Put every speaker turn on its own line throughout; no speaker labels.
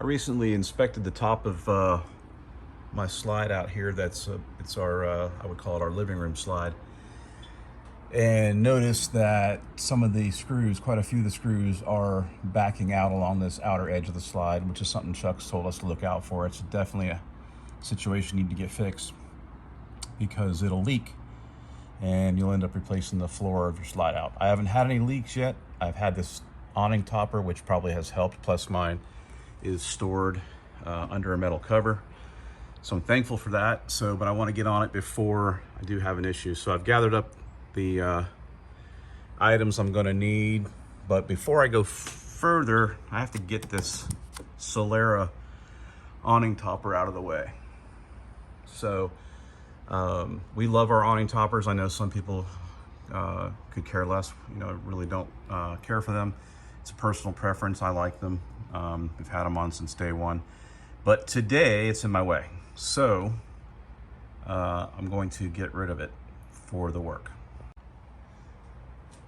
I recently inspected the top of my slide out here. It's our I would call it our living room slide, and noticed that some of the screws, quite a few of the screws, are backing out along this outer edge of the slide, which is something Chuck's told us to look out for. It's definitely a situation you need to get fixed because it'll leak and you'll end up replacing the floor of your slide out. I haven't had any leaks yet. I've had this awning topper, which probably has helped, plus mine is stored under a metal cover. So I'm thankful for that. But I want to get on it before I do have an issue. So I've gathered up the items I'm going to need. But before I go further, I have to get this Solera awning topper out of the way. So we love our awning toppers. I know some people could care less, really don't care for them. It's a personal preference. I like them. We've had them on since day one. But today it's in my way. So I'm going to get rid of it for the work.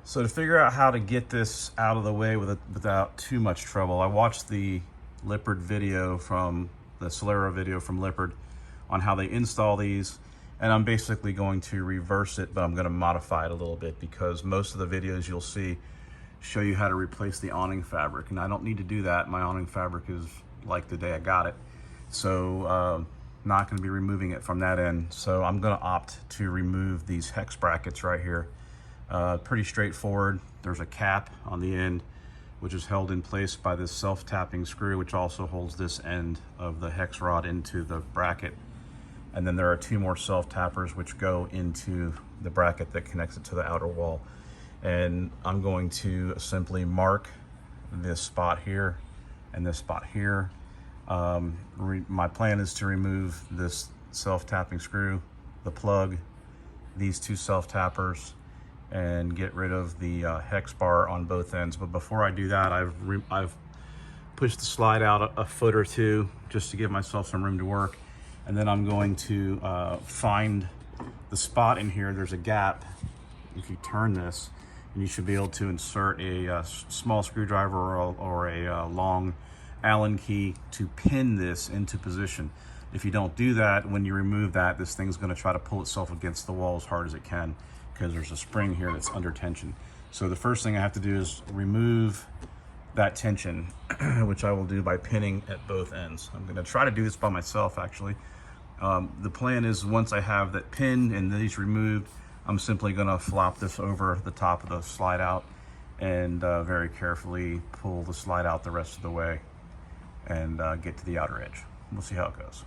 So to figure out how to get this out of the way without too much trouble, I watched the Lippard video from the Solera video from Lippard on how they install these. And I'm basically going to reverse it, but I'm going to modify it a little bit because most of the videos you'll see show you how to replace the awning fabric. And I don't need to do that. My awning fabric is like the day I got it. So not going to be removing it from that end. So I'm going to opt to remove these hex brackets right here. Pretty straightforward. There's a cap on the end, which is held in place by this self-tapping screw, which also holds this end of the hex rod into the bracket. And then there are two more self-tappers which go into the bracket that connects it to the outer wall. And I'm going to simply mark this spot here and this spot here. My plan is to remove this self-tapping screw, the plug, these two self-tappers, and get rid of the hex bar on both ends. But before I do that, I've pushed the slide out a foot or two just to give myself some room to work. And then I'm going to find the spot in here. There's a gap. If you turn this, and you should be able to insert a small screwdriver or a long Allen key to pin this into position. If you don't do that, when you remove that, this thing's going to try to pull itself against the wall as hard as it can because there's a spring here that's under tension. So the first thing I have to do is remove that tension, which I will do by pinning at both ends. I'm going to try to do this by myself, actually. The plan is once I have that pinned and these removed, I'm simply going to flop this over the top of the slide out and very carefully pull the slide out the rest of the way and get to the outer edge. We'll see how it goes.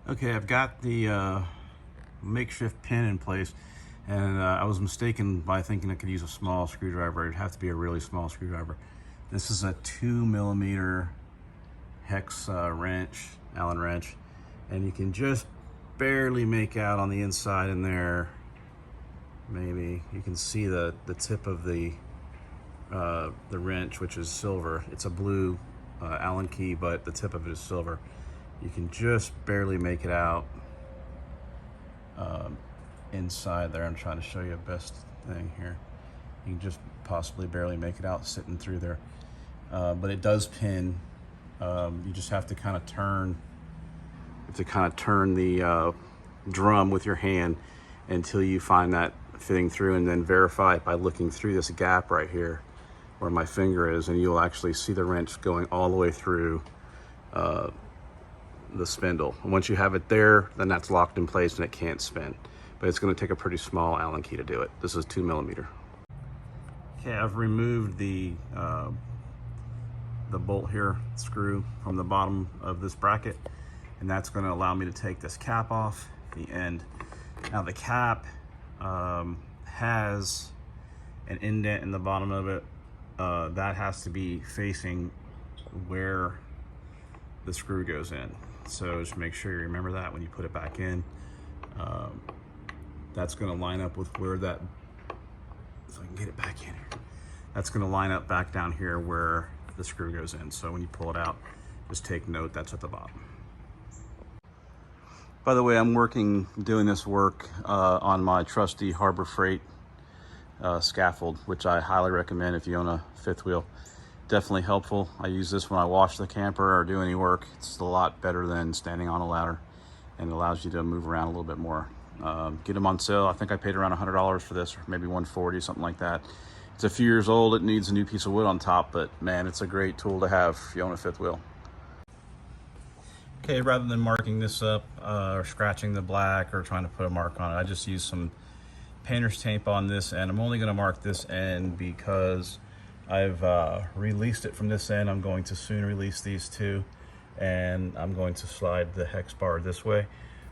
Okay, I've got the makeshift pin in place, and I was mistaken by thinking I could use a small screwdriver. It'd have to be a really small screwdriver. This is a 2mm hex wrench, Allen wrench, and you can just barely make out on the inside in there. Maybe you can see the tip of the wrench, which is silver. It's a blue Allen key, but the tip of it is silver. You can just barely make it out inside there. I'm trying to show you a best thing here. You can just possibly barely make it out sitting through there, but it does pin. You just have to kind of turn. The drum with your hand until you find that fitting through, and then verify it by looking through this gap right here where my finger is, and you'll actually see the wrench going all the way through the spindle. And once you have it there, then that's locked in place and it can't spin. But it's going to take a pretty small Allen key to do it. This is 2mm. Okay, I've removed the bolt here, screw from the bottom of this bracket, and that's going to allow me to take this cap off the end. Now the cap has an indent in the bottom of it. That has to be facing where the screw goes in. So just make sure you remember that when you put it back in. That's going to line up with where that, if I can get it back in here, that's going to line up back down here where the screw goes in. So when you pull it out, just take note that's at the bottom. By the way, I'm doing this work on my trusty Harbor Freight scaffold, which I highly recommend if you own a fifth wheel. Definitely helpful. I use this when I wash the camper or do any work. It's a lot better than standing on a ladder, and it allows you to move around a little bit more. Get them on sale. I think I paid around $100 for this, or maybe $140, something like that. It's a few years old. It needs a new piece of wood on top, but man, it's a great tool to have if you own a fifth wheel. Okay, rather than marking this up or scratching the black or trying to put a mark on it, I just use some painter's tape on this, and I'm only going to mark this end because I've released it from this end. I'm going to soon release these two, and I'm going to slide the hex bar this way,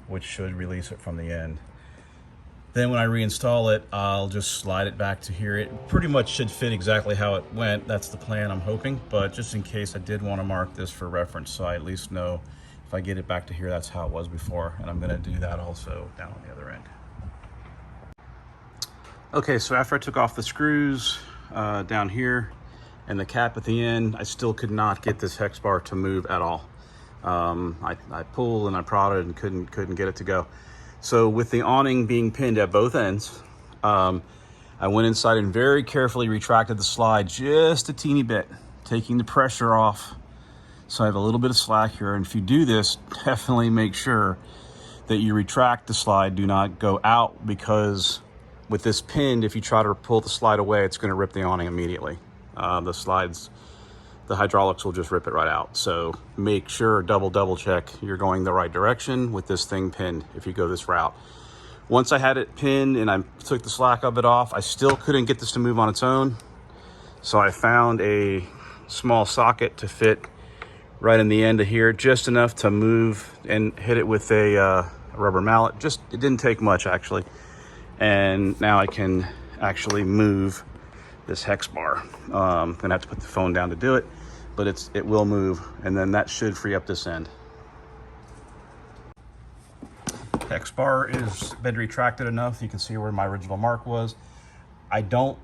which should release it from the end. Then when I reinstall it, I'll just slide it back to here. It pretty much should fit exactly how it went. That's the plan, I'm hoping, but just in case, I did want to mark this for reference, so I at least know if I get it back to here, that's how it was before, and I'm going to do that also down on the other end. Okay, so after I took off the screws down here and the cap at the end, I still could not get this hex bar to move at all. I pulled and I prodded and couldn't get it to go. So with the awning being pinned at both ends, I went inside and very carefully retracted the slide just a teeny bit, taking the pressure off. So I have a little bit of slack here, and if you do this, definitely make sure that you retract the slide. Do not go out, because with this pinned, if you try to pull the slide away, it's going to rip the awning immediately. The hydraulics will just rip it right out. So make sure, double check you're going the right direction with this thing pinned if you go this route. Once I had it pinned and I took the slack of it off, I still couldn't get this to move on its own. So I found a small socket to fit right in the end of here, just enough to move, and hit it with a rubber mallet. It didn't take much, actually. And now I can actually move this hex bar. I'm gonna have to put the phone down to do it, but it will move, and then that should free up this end. Hex bar is been retracted enough. You can see where my original mark was. I don't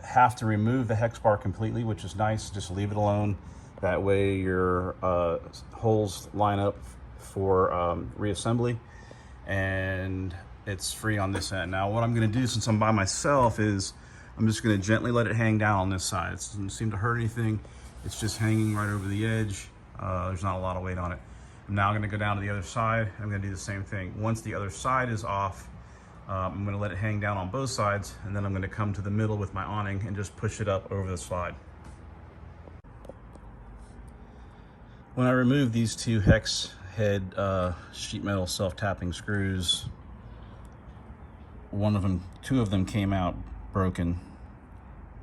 have to remove the hex bar completely, which is nice. Just leave it alone. That way your holes line up for reassembly, and it's free on this end. Now what I'm going to do, since I'm by myself, is I'm just going to gently let it hang down on this side. It doesn't seem to hurt anything. It's just hanging right over the edge. There's not a lot of weight on it. I'm now going to go down to the other side. I'm going to do the same thing. Once the other side is off, I'm going to let it hang down on both sides, and then I'm going to come to the middle with my awning and just push it up over the slide. When I removed these two hex head sheet metal self-tapping screws, two of them came out broken.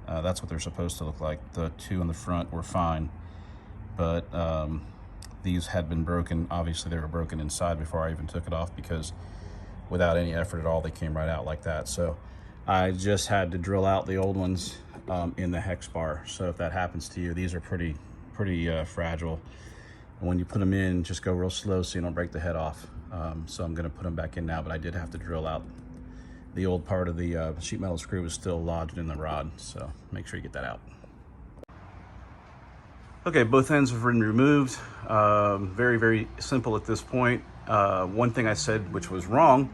That's what they're supposed to look like. The two in the front were fine, but these had been broken. Obviously they were broken inside before I even took it off, because without any effort at all, they came right out like that. So I just had to drill out the old ones in the hex bar. So if that happens to you, these are pretty fragile. And when you put them in, just go real slow so you don't break the head off. So I'm gonna put them back in now, but I did have to drill out. The old part of the sheet metal screw is still lodged in the rod, so make sure you get that out. Okay, both ends have been removed. Very simple at this point. One thing I said, which was wrong,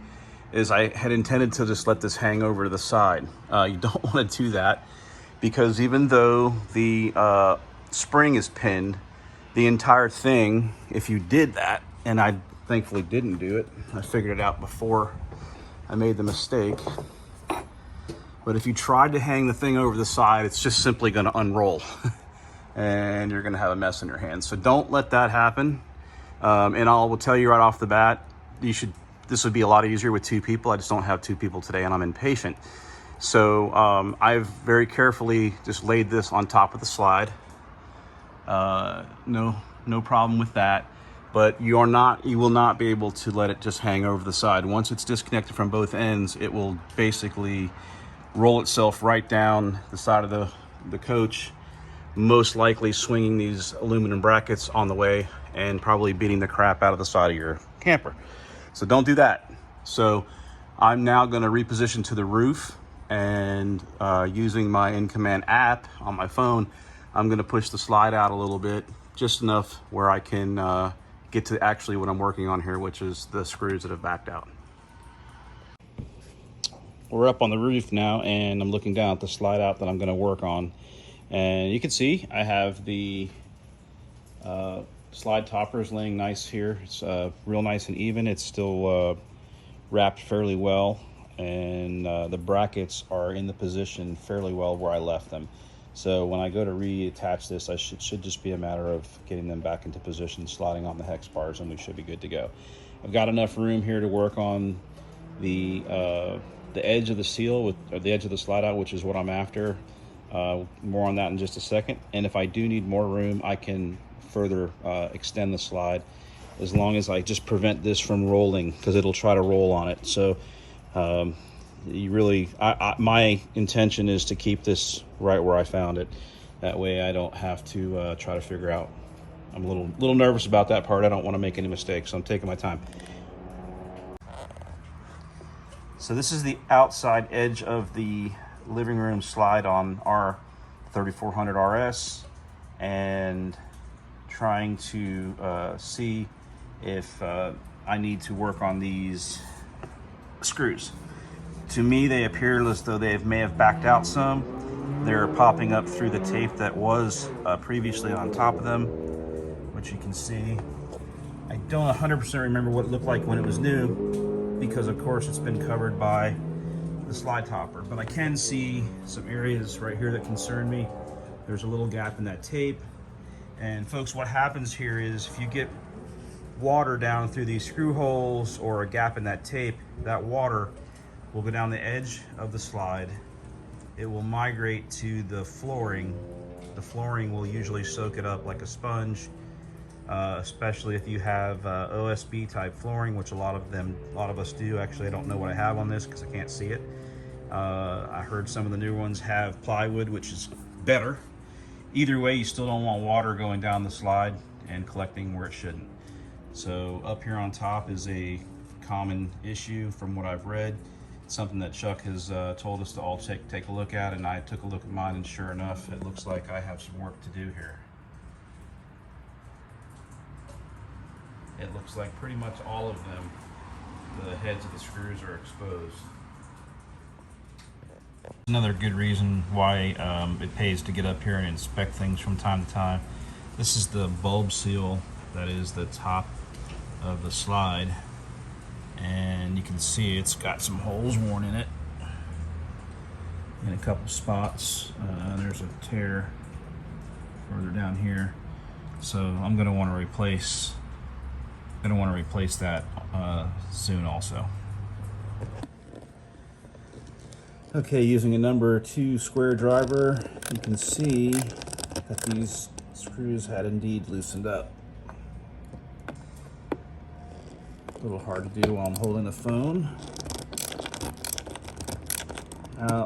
is I had intended to just let this hang over to the side. You don't want to do that, because even though the spring is pinned, the entire thing, if you did that, and I thankfully didn't do it, I figured it out before I made the mistake, but if you tried to hang the thing over the side, it's just simply going to unroll and you're going to have a mess in your hands. So don't let that happen. And I will tell you right off the bat, this would be a lot easier with two people. I just don't have two people today, and I'm impatient. So I've very carefully just laid this on top of the slide. No problem with that. But you will not be able to let it just hang over the side. Once it's disconnected from both ends, it will basically roll itself right down the side of the coach, most likely swinging these aluminum brackets on the way and probably beating the crap out of the side of your camper. So don't do that. So I'm now going to reposition to the roof, and using my in-command app on my phone, I'm going to push the slide out a little bit, just enough where I can get to actually what I'm working on here, which is the screws that have backed out. We're up on the roof now, and I'm looking down at the slide out that I'm going to work on. And you can see I have the slide toppers laying nice here. It's real nice and even. It's still wrapped fairly well, and the brackets are in the position fairly well where I left them. So when I go to reattach this, I should just be a matter of getting them back into position, sliding on the hex bars, and we should be good to go. I've got enough room here to work on the edge of the seal, or the edge of the slide out, which is what I'm after. More on that in just a second. And if I do need more room, I can further extend the slide, as long as I just prevent this from rolling, because it'll try to roll on it. So my intention is to keep this right where I found it. That way I don't have to try to figure out. I'm a little nervous about that part. I don't want to make any mistakes, so I'm taking my time. So this is the outside edge of the living room slide on our 3400 RS, and trying to see if I need to work on these screws. To me, they appear as though they may have backed out some. They're popping up through the tape that was previously on top of them, which you can see. I don't 100% remember what it looked like when it was new, because of course it's been covered by the slide topper, but I can see some areas right here that concern me. There's a little gap in that tape. And folks, what happens here is if you get water down through these screw holes or a gap in that tape, that water will go down the edge of the slide. It will migrate to the flooring. The flooring will usually soak it up like a sponge, especially if you have OSB type flooring, which a lot of us do. Actually, I don't know what I have on this because I can't see it. I heard some of the new ones have plywood, which is better. Either way, you still don't want water going down the slide and collecting where it shouldn't. So up here on top is a common issue from what I've read. It's something that Chuck has told us to all take a look at, and I took a look at mine, and sure enough, it looks like I have some work to do here. It looks like pretty much all of them, the heads of the screws are exposed. Another good reason why it pays to get up here and inspect things from time to time. This is the bulb seal that is the top of the slide, and you can see it's got some holes worn in it in a couple spots. There's a tear further down here, so I'm going to want to replace that soon also. Okay, using a number 2 square driver, you can see that these screws had indeed loosened up. A little hard to do while I'm holding the phone.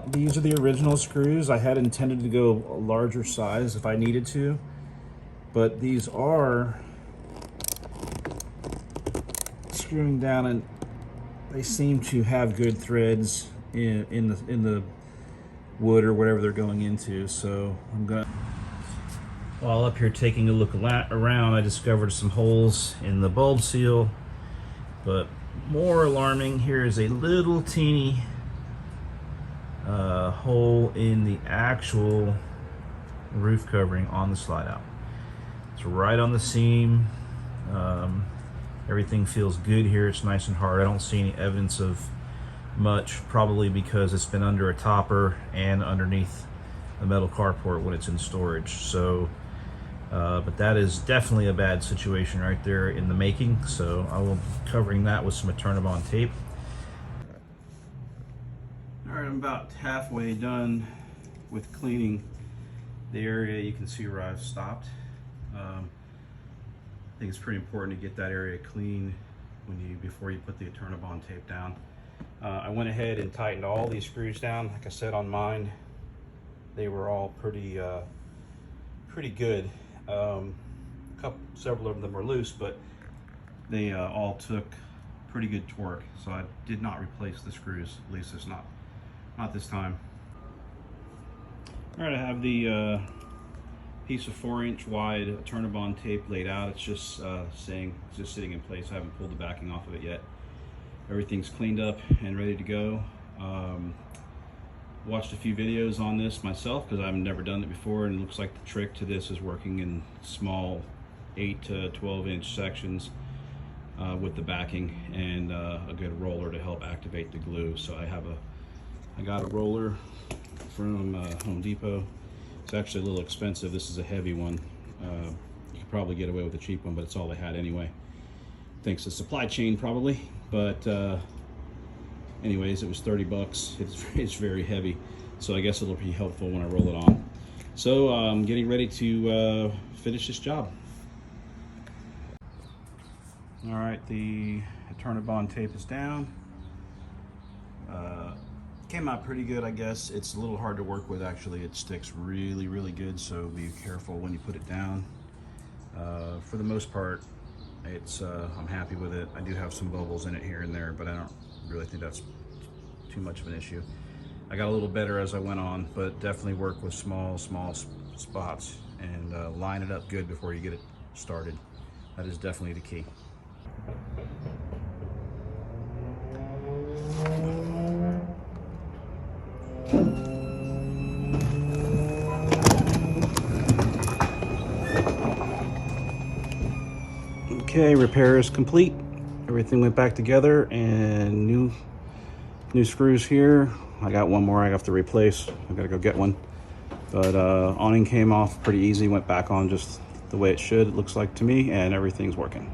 These are the original screws. I had intended to go a larger size if I needed to, but these are screwing down, and they seem to have good threads in the wood or whatever they're going into. So I'm gonna, while up here taking a look around, I discovered some holes in the bulb seal, but more alarming, here is a little teeny hole in the actual roof covering on the slide out. It's right on the seam. Everything feels good here. It's nice and hard. I don't see any evidence of much, probably because it's been under a topper and underneath the metal carport when it's in storage. So but that is definitely a bad situation right there in the making, so I will be covering that with some Eternabond tape. Alright, I'm about halfway done with cleaning the area. You can see where I've stopped. I think it's pretty important to get that area clean before you put the Eternabond tape down. I went ahead and tightened all these screws down. Like I said on mine, they were all pretty good. Several of them were loose, but they all took pretty good torque. So I did not replace the screws, at least it's not this time. All right, I have the piece of 4-inch wide Eternabond tape laid out. It's just sitting in place. I haven't pulled the backing off of it yet. Everything's cleaned up and ready to go. watched a few videos on this myself because I've never done it before, and it looks like the trick to this is working in small 8 to 12-inch sections with the backing and a good roller to help activate the glue. So I got a roller from Home Depot. It's actually a little expensive. This is a heavy one. You could probably get away with a cheap one, but it's all they had anyway. Thanks to supply chain probably, but anyways, it was 30 bucks. It's very heavy, so I guess it'll be helpful when I roll it on. So I'm getting ready to finish this job. All right, the Eternabond tape is down. Came out pretty good, I guess. It's a little hard to work with, actually. It sticks really, really good, so be careful when you put it down. For the most part, I'm happy with it. I do have some bubbles in it here and there, but I don't really think that's too much of an issue. I got a little better as I went on, but definitely work with small spots and line it up good before you get it started. That is definitely the key. Okay, repair is complete. Everything went back together, and new screws here. I got one more I have to replace. I gotta go get one. But awning came off pretty easy, went back on just the way it should, it looks like to me, and everything's working.